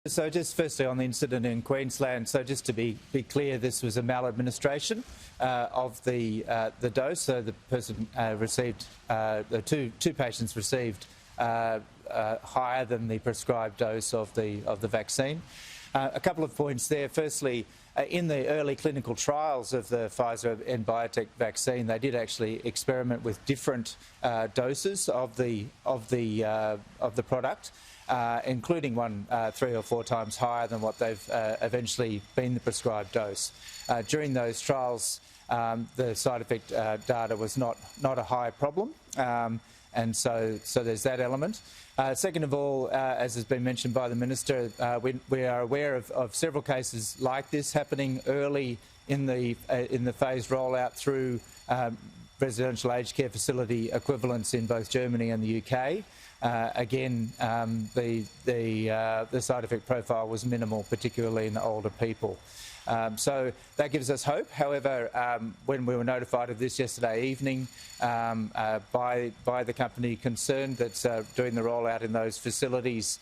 So just firstly on the incident in Queensland, so just to be clear, this was a maladministration of the dose. So the person received, the two patients received higher than the prescribed dose of the vaccine. A couple of points there. Firstly, in the early clinical trials of the Pfizer and BioNTech vaccine, they did actually experiment with different doses of the product, including one 3 or 4 times higher than what they've eventually been the prescribed dose. During those trials, the side effect data was not a high problem. And so there's that element. Second of all, as has been mentioned by the Minister, we are aware of several cases like this happening early in the phased rollout through residential aged care facility equivalents in both Germany and the UK. Again, the side effect profile was minimal, particularly in older people. So that gives us hope. However, when we were notified of this yesterday evening by the company concerned that's doing the rollout in those facilities,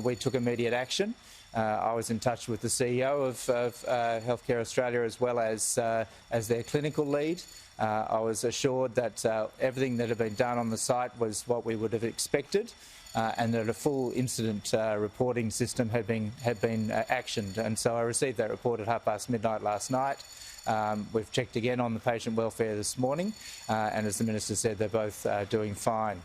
we took immediate action. I was in touch with the CEO of Healthcare Australia as well as their clinical lead. I was assured that everything that had been done on the site was what we would have expected, and that a full incident reporting system had been actioned. And so I received that report at midnight last night. We've checked again on the patient welfare this morning, and as the Minister said, they're both doing fine.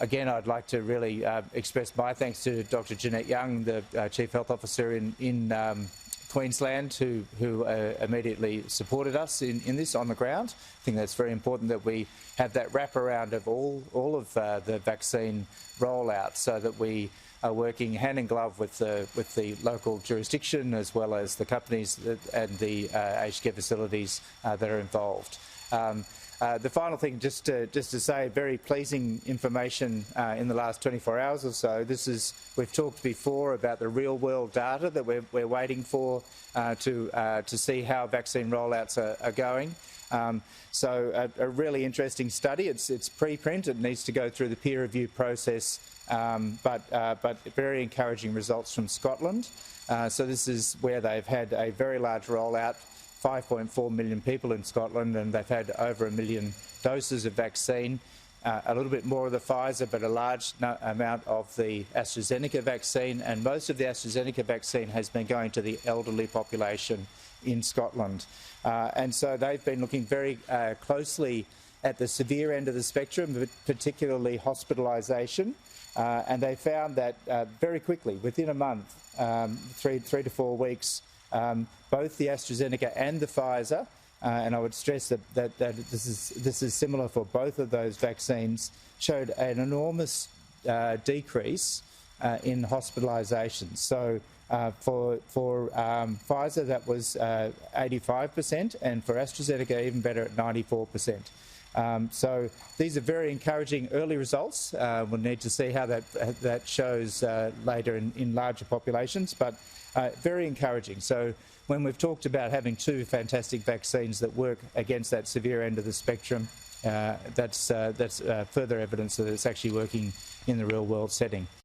Again, I'd like to really express my thanks to Dr. Jeanette Young, the Chief Health Officer in Queensland, who immediately supported us in this on the ground. I think that's very important that we have that wraparound of all of the vaccine rollout, so that we are working hand in glove with the local jurisdiction as well as the companies and the aged care facilities that are involved. The final thing, just to say, very pleasing information in the last 24 hours or so. We've talked before about the real-world data that we're waiting for to see how vaccine rollouts are going. So a really interesting study. It's preprint. It needs to go through the peer review process, but very encouraging results from Scotland. So this is where they've had a very large rollout. 5.4 million people in Scotland, and they've had over 1 million doses of vaccine, a little bit more of the Pfizer, but a large amount of the AstraZeneca vaccine, and most of the AstraZeneca vaccine has been going to the elderly population in Scotland. And so they've been looking very closely at the severe end of the spectrum, particularly hospitalisation, and they found that very quickly, within a month, 3 to 4 weeks, both the AstraZeneca and the Pfizer, and I would stress that this is similar for both of those vaccines, showed an enormous decrease in hospitalisations. So for Pfizer, that was 85%, and for AstraZeneca, even better at 94%. So these are very encouraging early results. We'll need to see how that shows later in larger populations, but very encouraging. So when we've talked about having 2 fantastic vaccines that work against that severe end of the spectrum, that's further evidence that it's actually working in the real world setting.